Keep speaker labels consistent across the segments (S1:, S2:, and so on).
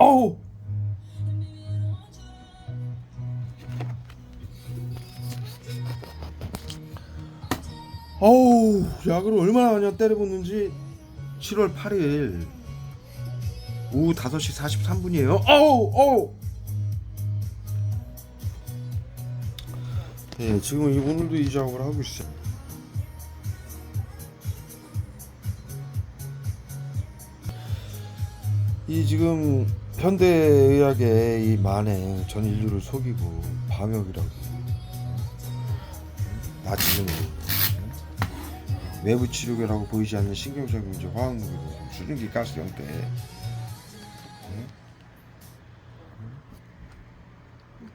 S1: 어우, 어우, 약을 얼마나 많이 때려붓는지. 7월 8일 오후 5시 43분이에요. 어우, 어우. 네, 지금 오늘도 이 작업을 하고 있어요. 이 지금 현대의학의 이 만행 전 인류를 속이고 방역이라고 나치즘으로 외부 치료계라고 보이지 않는 신경적인 이제 화학무기로 수증기 가스 형태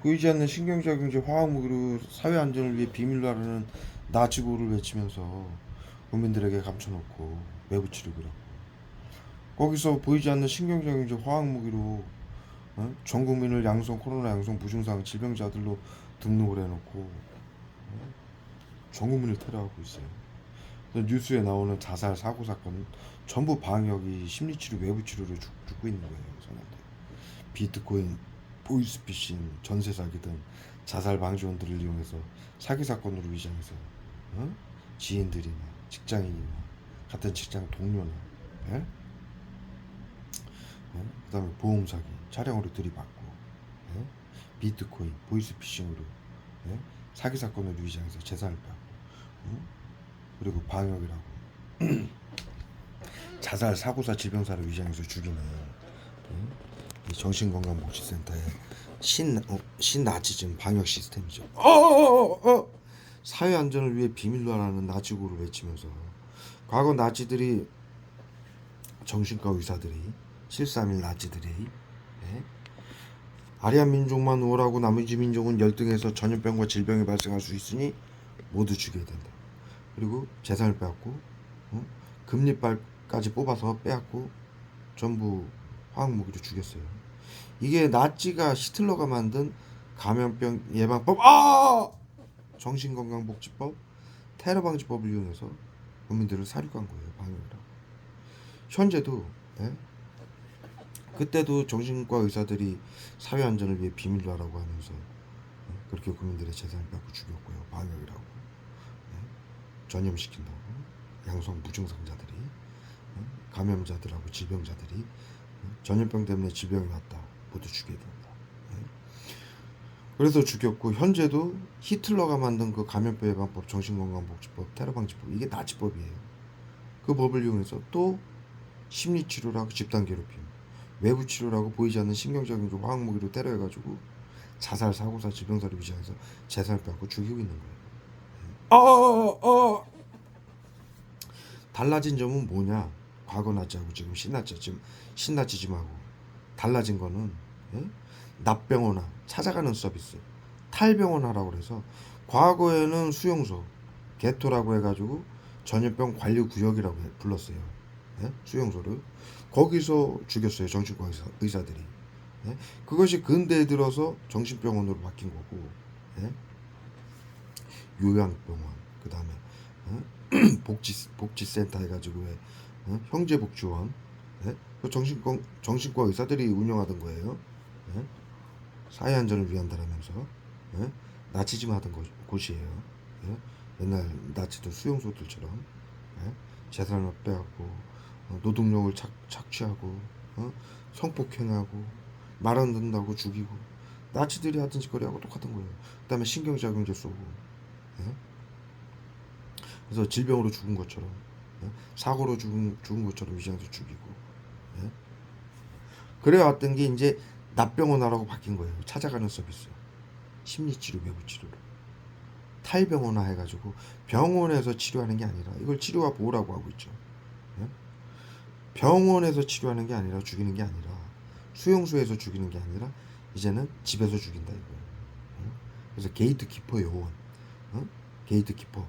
S1: 보이지 않는 신경작용 제 화학무기로 사회 안전을 위해 비밀로 하려는 나치구호를 외치면서 국민들에게 감춰놓고 외부 치료기라고 거기서 보이지 않는 신경작용 제 화학무기로 전 국민을 양성 코로나 양성 무증상 질병자들로 등록을 해놓고 전 국민을 테러하고 있어요. 뉴스에 나오는 자살 사고 사건 전부 방역이 심리치료 외부 치료로 죽고 있는 거예요. 사람들. 비트코인, 보이스피싱, 전세 사기 등 자살 방지원들을 이용해서 사기 사건으로 위장해서 지인들이나 직장인이나 같은 직장 동료나 예? 그다음에 보험 사기, 차량으로 들이받고 비트코인, 보이스피싱으로 사기 사건으로 위장해서 재산을 빼고 그리고 방역이라고 자살 사고사 질병사를 위장해서 죽이는 정신건강복지센터의 신나치즘 방역 시스템이죠. 사회 안전을 위해 비밀로 하라는 나치구를 외치면서 과거 나치들이 정신과 의사들이 7.3.1 나치들이 아리안 민족만 우월하고 나머지 민족은 열등해서 전염병과 질병이 발생할 수 있으니 모두 죽여야 된다. 그리고 재산을 빼앗고 금리빨까지 뽑아서 빼앗고 전부 화학무기로 죽였어요. 이게 나치가 히틀러가 만든 감염병 예방법, 정신건강복지법, 테러방지법을 이용해서 국민들을 사륙한 거예요. 방역이라고. 현재도 그때도 정신과 의사들이 사회안전을 위해 비밀로 하라고 하면서 그렇게 국민들의 재산을 받고 죽였고요. 방역이라고 전염시킨다고 양성 무증상자들이 감염자들하고 질병자들이 전염병 때문에 질병이 왔다 모두 죽여야 된다. 그래서 죽였고 현재도 히틀러가 만든 그 감염병 예방법, 정신건강복지법, 테러방지법 이게 나치법이에요. 그 법을 이용해서 또 심리치료라고 집단괴롭힘, 외부치료라고 보이지 않는 신경적인 화학무기로 테러해가지고 자살, 사고사, 질병사를 위장해서 재산을 빼앗고 죽이고 있는 거예요. 달라진 점은 뭐냐? 과거 나치하고 지금 신나치즘하고 달라진 거는 납병원화 찾아가는 서비스, 탈병원화라고 그래서 과거에는 수용소, 개토라고 해가지고 전염병 관리 구역이라고 불렀어요. 수용소를 거기서 죽였어요. 정신과 의사들이. 그것이 근대에 들어서 정신병원으로 바뀐 거고 요양병원 그 다음에 복지센터 해가지고 형제복지원 그 정신과 의사들이 운영하던 거예요. 사회안전을 위한다라면서 나치즘 하던 곳이에요. 옛날 나치들 수용소들처럼 재산을 빼앗고 노동력을 착취하고 성폭행하고 말 안 듣는다고 죽이고 나치들이 하던 짓거리하고 똑같은 거예요. 그 다음에 신경작용제 쏘고 그래서 질병으로 죽은 것처럼 사고로 죽은 것처럼 위장해서 죽이고 그래왔던 게 이제 납병원화라고 바뀐 거예요. 찾아가는 서비스, 심리치료, 외부치료로 탈병원화 해가지고 병원에서 치료하는 게 아니라 이걸 치료와 보호라고 하고 있죠. 병원에서 치료하는 게 아니라 죽이는 게 아니라 수용소에서 죽이는 게 아니라 이제는 집에서 죽인다 이거예요. 그래서 게이트키퍼 요원, 게이트키퍼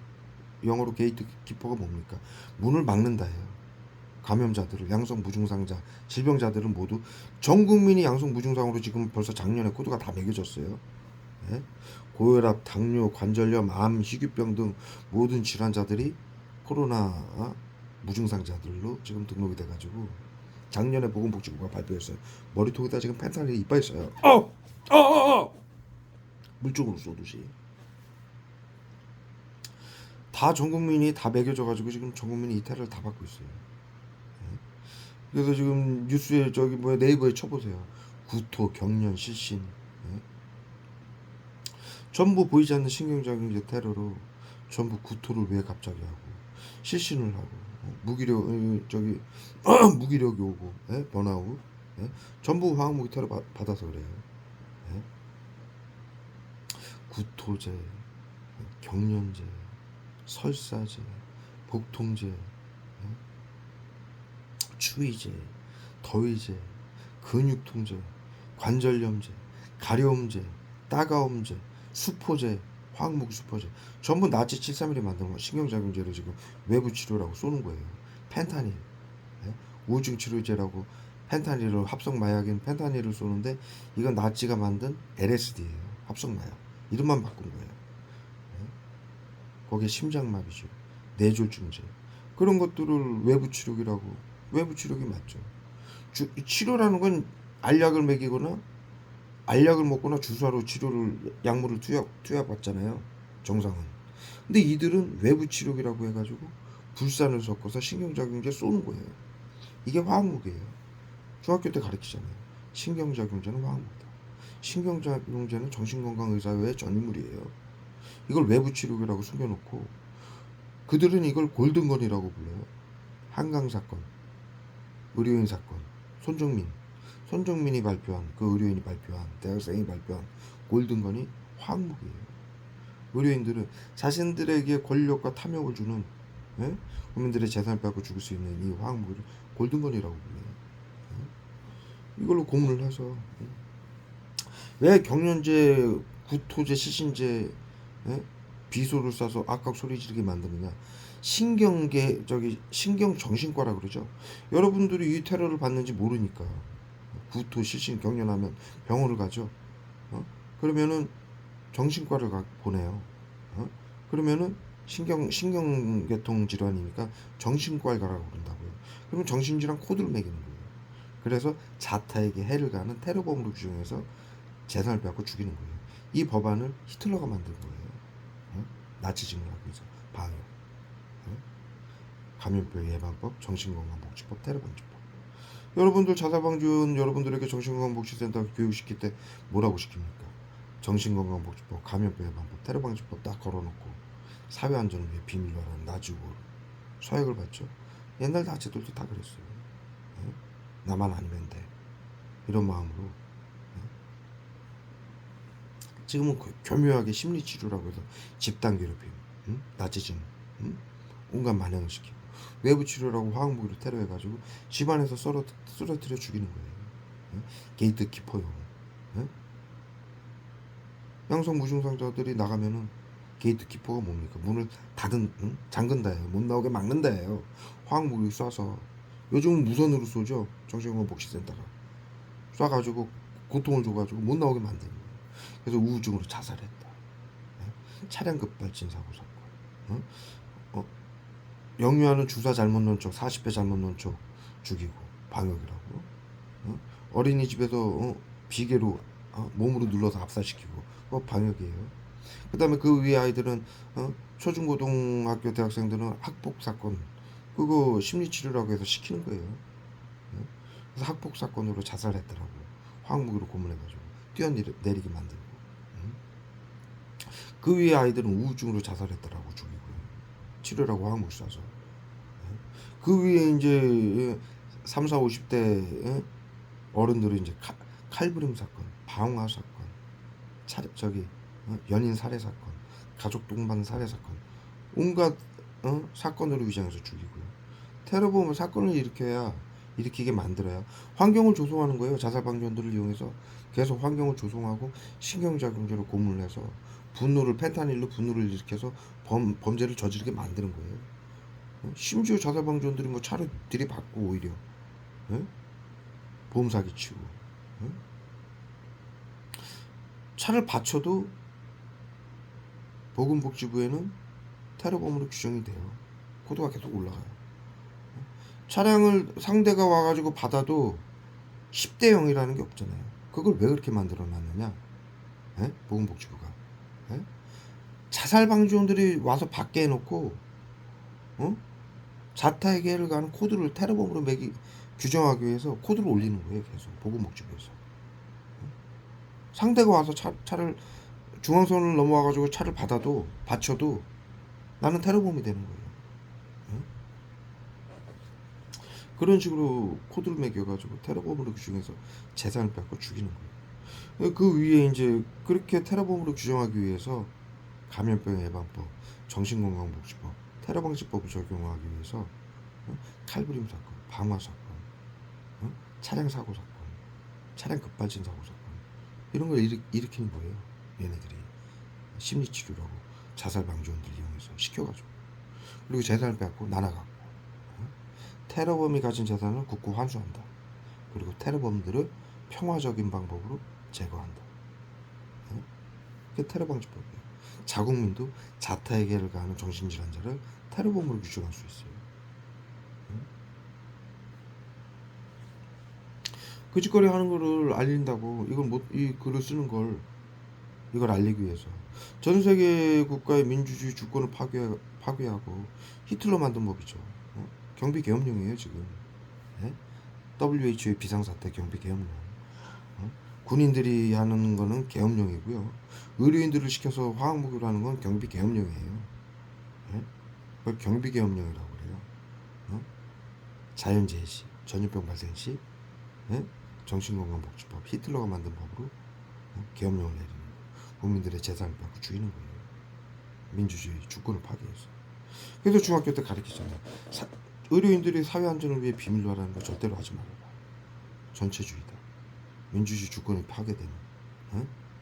S1: 영어로 게이트키퍼가 뭡니까? 문을 막는다예요. 감염자들을 양성 무증상자 질병자들은 모두 전 국민이 양성 무증상으로 지금 벌써 작년에 코드가 다 매겨졌어요. 고혈압, 당뇨, 관절염, 암, 희귀병 등 모든 질환자들이 코로나 무증상자들로 지금 등록이 돼가지고 작년에 보건복지부가 발표했어요. 머리통에다 지금 펜타닐이 이빨 있어요. 물쪽으로 쏘듯이. 다 전 국민이 다 매겨져 가지고 지금 전 국민이 이 테러를 다 받고 있어요. 그래서 지금 뉴스에 네이버에 쳐보세요. 구토, 경련, 실신, 전부 보이지 않는 신경작용제 테러로 전부 구토를 왜 갑자기 하고 실신을 하고 무기력 무기력이 오고 번아웃 전부 화학무기 테러 받아서 그래요. 구토제, 경련제, 설사제, 복통제, 추위제, 더위제, 근육통제, 관절염제, 가려움제, 따가움제, 수포제, 화학무기 수포제 전부 나치 731이 만든 거 신경작용제를 지금 외부 치료라고 쏘는 거예요. 펜타닐, 우울증 치료제라고 펜타닐을 합성 마약인 펜타닐을 쏘는데 이건 나치가 만든 LSD예요. 합성 마약. 이름만 바꾼 거예요. 거기에 심장마비죠. 뇌졸중제. 그런 것들을 외부 치료기라고. 외부 치료기 맞죠. 치료라는 건 알약을 먹이거나 알약을 먹거나 주사로 치료를 약물을 투약 받잖아요. 정상은. 근데 이들은 외부 치료기라고 해가지고 불산을 섞어서 신경작용제 쏘는 거예요. 이게 화학무기예요. 중학교 때 가르치잖아요. 신경작용제는 화학무기다. 신경작용제는 정신건강의사회의 전유물이에요. 이걸 외부 치료기라고 숨겨놓고 그들은 이걸 골든건이라고 불러요. 한강 사건, 의료인 사건, 손정민이 발표한 그 의료인이 발표한 대학생이 발표한 골든건이 화학무기예요. 의료인들은 자신들에게 권력과 탐욕을 주는 국민들의 재산을 빼앗고 죽을 수 있는 이 화학무기를 골든건이라고 불러요. 이걸로 고문을 해서 왜 경련제, 구토제, 시신제 비소를 쏴서 악악 소리 지르게 만드느냐. 신경정신과라 그러죠. 여러분들이 이 테러를 받는지 모르니까 구토, 시신, 경련하면 병원을 가죠. 그러면은 정신과를 보내요. 그러면은 신경계통 질환이니까 정신과에 가라고 그런다고요. 그러면 정신질환 코드를 매기는 거예요. 그래서 자타에게 해를 가는 테러범으로 규정해서 재산을 빼앗고 죽이는 거예요. 이 법안을 히틀러가 만든 거예요. 나치즘을 하기 위해서 방역, 감염병 예방법, 정신건강복지법, 테러방지법. 여러분들 자살방지원 여러분들에게 정신건강복지센터 교육시킬 때 뭐라고 시킵니까? 정신건강복지법, 감염병 예방법, 테러방지법 딱 걸어놓고 사회안전을 위해 비밀로 하라는 나치고 서약을 받죠. 옛날 나치들도 다 그랬어요. 나만 아니면 돼. 이런 마음으로. 지금은 교묘하게 심리치료라고 해서 집단괴롭힘, 나치즘, 온갖 만행을 시키고 외부 치료라고 화학무기로 테러해가지고 집안에서 쓰러뜨려 죽이는 거예요. 게이트 키퍼용. 양성 무증상자들이 나가면은 게이트 키퍼가 뭡니까? 문을 잠근다예요. 못 나오게 막는다예요. 화학무기 쏴서. 요즘은 무선으로 쏘죠. 정신건강복지센터가 쏴가지고 고통을 줘가지고 못 나오게 만드는 거예요. 그래서 우울증으로 자살했다. 차량 급발진 사고 사건. 영유아는 주사 잘못 놓은 척, 40회 잘못 놓은 척 죽이고 방역이라고. 어린이집에서 비계로 몸으로 눌러서 압살시키고 방역이에요. 그 다음에 그 위에 아이들은 초중고등학교 대학생들은 학폭 사건 그거 심리치료라고 해서 시키는 거예요. 그래서 학폭 사건으로 자살했더라고. 화학무기로 고문해가지고 뛰어내리게 만들고. 그 위에 아이들은 우울증으로 자살했더라고. 죽이고 치료라고 화학무기 쏴서. 그 위에 이제 3, 4, 50대 어른들은 이제 칼부림 사건, 방화 사건, 연인 살해 사건, 가족 동반 살해 사건, 온갖 사건으로 위장해서 죽이고요. 테러 보면 사건을 일으키게 만들어야 환경을 조성하는 거예요. 자살방지원들을 이용해서 계속 환경을 조성하고 신경작용제로 고문을 해서 펜타닐로 분노를 일으켜서 범죄를 저지르게 만드는 거예요. 심지어 자살방지원들이 차를 들이받고 오히려 보험 사기 치고 차를 받쳐도 보건복지부에는 테러범으로 규정이 돼요. 코드가 계속 올라가요. 차량을 상대가 와가지고 받아도 10대 0이라는 게 없잖아요. 그걸 왜 그렇게 만들어 놨느냐? 예? 보건복지부가. 예? 자살 방지원들이 와서 밖에 해놓고, 어? 자타 해결을 가는 코드를 테러범으로 규정하기 위해서 코드를 올리는 거예요. 계속 보건복지부에서. 상대가 와서 차를 중앙선을 넘어와가지고 차를 받쳐도 나는 테러범이 되는 거예요. 응? 그런 식으로 코드를 매겨가지고 테러범으로 규정해서 재산을 뺏고 죽이는 거예요. 그 위에 이제 그렇게 테러범으로 규정하기 위해서 감염병 예방법, 정신건강복지법, 테러방지법을 적용하기 위해서 칼부림 사건, 방화 사건, 차량 사고 사건, 차량 급발진 사고 사건 이런 걸 일으키는 거예요. 얘네들이 심리치료라고 자살 방지원들 이용해서 시켜가지고 그리고 재산을 빼앗고 나눠갖고 테러범이 가진 재산을 국고 환수한다. 그리고 테러범들을 평화적인 방법으로 제거한다. 그게 테러방지법이에요. 자국민도 자타해결을 가하는 정신질환자를 테러범으로 규정할 수 있어요. 그 짓거리 하는 거를 알린다고 이 글을 쓰는 걸 이걸 알리기 위해서 전 세계 국가의 민주주의 주권을 파괴하고 히틀러 만든 법이죠. 경비 계엄령이에요 지금. WHO의 비상사태 경비 계엄령. 군인들이 하는 거는 계엄령이고요. 의료인들을 시켜서 화학무기로 하는 건 경비 계엄령이에요. 그걸 경비 계엄령이라고 그래요. 자연재해 시, 전염병 발생 시, 정신건강복지법 히틀러가 만든 법으로 계엄령을 내리는 거예요. 국민들의 재산을 뺏고 죽이는 거예요. 민주주의 주권을 파괴해서. 그래서 중학교 때 가르치잖아요. 의료인들이 사회 안전을 위해 비밀로 하라는 거 절대로 하지 말아라. 전체주의다. 민주주의 주권이 파괴되는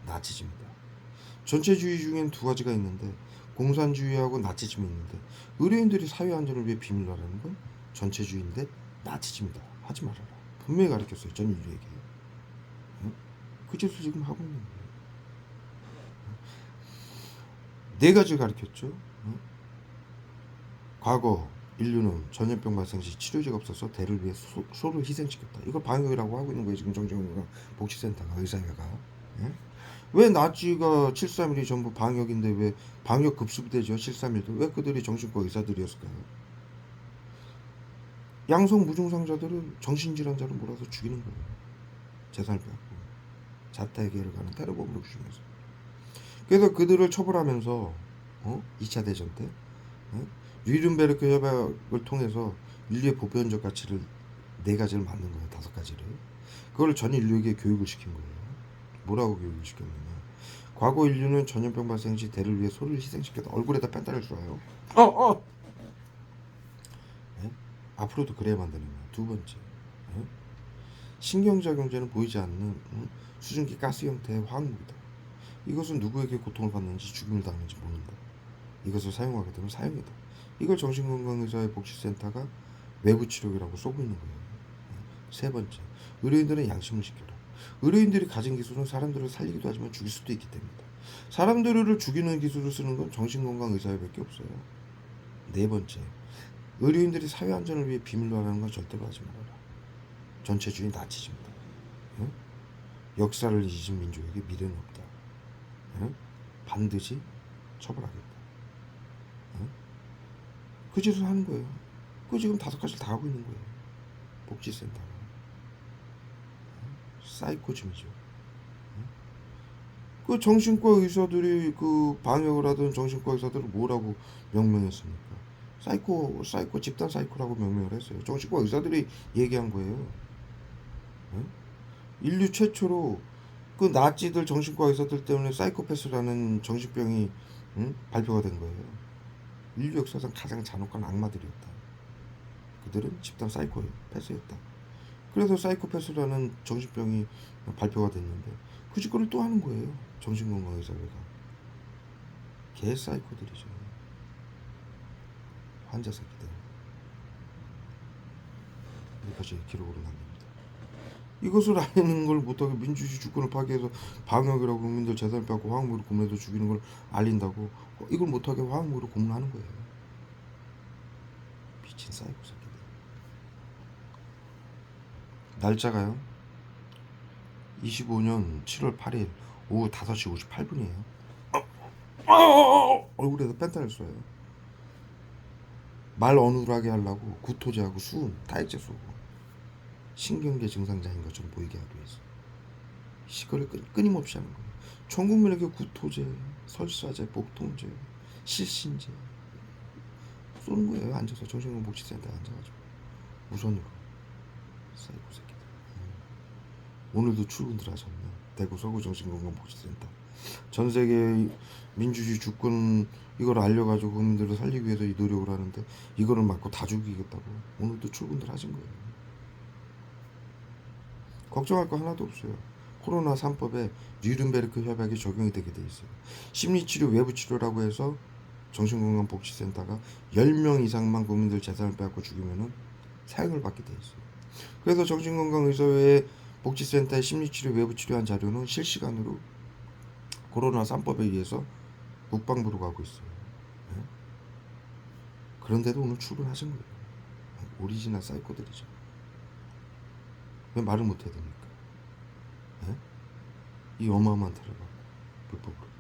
S1: 나치즘이다. 전체주의 중엔 두 가지가 있는데 공산주의하고 나치즘이 있는데 의료인들이 사회 안전을 위해 비밀로 하라는 건 전체주의인데 나치즘이다. 하지 말아라. 분명히 가르쳤어요. 전 인류에게. 그 짓을 지금 하고 있는 거예요. 네 가지를 가르쳤죠. 과거 인류는 전염병 발생 시 치료제가 없어서 대를 위해 소를 희생시켰다. 이걸 방역이라고 하고 있는 거예요. 지금 정신건강복지센터가 의사회가. 왜 나치가 731이 전부 방역인데 왜 방역 급수부대죠. 731도 왜 그들이 정신과 의사들이었을까요? 양성 무증상자들을 정신질환자로 몰아서 죽이는 거예요. 재산을 빼앗고 자타해결을 가는 테러범으로 규정해서. 그래서 그들을 처벌하면서 2차 대전 때 뉘른베르크 협약을 통해서 인류의 보편적 가치를 4가지를 만든 거예요. 5가지를. 그걸 전 인류에게 교육을 시킨 거예요. 뭐라고 교육을 시켰느냐. 과거 인류는 전염병 발생 시 대를 위해 소를 희생시켰다. 얼굴에다 펜타를 쏴요. 앞으로도 그래야 만드는 거예요. 두 번째. 신경작용제는 보이지 않는 수증기 가스 형태의 화학무기다. 이것은 누구에게 고통을 받는지 죽임을 당하는지 모른다. 이것을 사용하게 되면 사형이다. 이걸 정신건강의사회 복지센터가 외부치료기라고 쏘고 있는 거예요. 세 번째, 의료인들은 양심을 지켜라. 의료인들이 가진 기술은 사람들을 살리기도 하지만 죽일 수도 있기 때문이다. 사람들을 죽이는 기술을 쓰는 건 정신건강의사회밖에 없어요. 네 번째, 의료인들이 사회안전을 위해 비밀로 하라는 건 절대로 하지 말아라. 전체주의 나치즘이다. 역사를 잊은 민족에게 미래는 없다. 반드시 처벌하겠다. 그 짓을 하는 거예요. 그 지금 5가지를 다 하고 있는 거예요. 복지센터가. 사이코즘이죠. 그 정신과 의사들이 그 방역을 하던 정신과 의사들을 뭐라고 명명했습니까? 사이코 집단 사이코라고 명명을 했어요. 정신과 의사들이 얘기한 거예요. 인류 최초로 그 나치들 정신과 의사들 때문에 사이코패스라는 정신병이 발표가 된 거예요. 인류 역사상 가장 잔혹한 악마들이었다. 그들은 집단 사이코패스였다. 그래서 사이코패스라는 정신병이 발표가 됐는데 그 짓거리를 또 하는 거예요. 정신건강의사회가. 개 사이코들이죠. 환자 새끼들. 여기까지 기록으로 남깁니다. 이것을 알리는 걸 못하게 민주주의 주권을 파괴해서 방역이라고 국민들 재산을 빼앗고 화학무기로 고문해서 죽이는 걸 알린다고 이걸 못하게 화학무기로 고문하는 거예요. 미친 사이코 새끼들. 날짜가요 25년 7월 8일 오후 5시 58분이에요. 얼굴에서 펜타닐 쏘요. 말 어눌하게 하려고 구토제하고 수은, 타액제 쏘고 신경계 증상자인 것처럼 보이게 하기 위해서 시거를 끊임없이 하는 거예요. 전 국민에게 구토제, 설사제, 복통제, 실신제 쏘는 거예요. 앉아서 정신건강복지센터에 앉아가지고 무선으로. 사이코 새끼들. 오늘도 출근들 하셨네. 대구 서구 정신건강복지센터. 전 세계 민주주의 주권 이걸 알려가지고 국민들을 살리기 위해서 이 노력을 하는데 이거를 맞고 다 죽이겠다고 오늘도 출근들 하신 거예요. 걱정할 거 하나도 없어요. 코로나 3법에 뉘른베르크 협약이 적용이 되게 돼 있어요. 심리치료 외부치료라고 해서 정신건강복지센터가 10명 이상만 국민들 재산을 빼앗고 죽이면은 사형을 받게 돼 있어요. 그래서 정신건강의사회 복지센터의 심리치료 외부치료한 자료는 실시간으로 코로나 3법에 의해서 국방부로 가고 있어요. 네? 그런데도 오늘 출근하신 거예요. 오리지널 사이코들이죠. 왜 말을 못해야 됩니까? 네? 이 어마어마한 테러가 불법으로.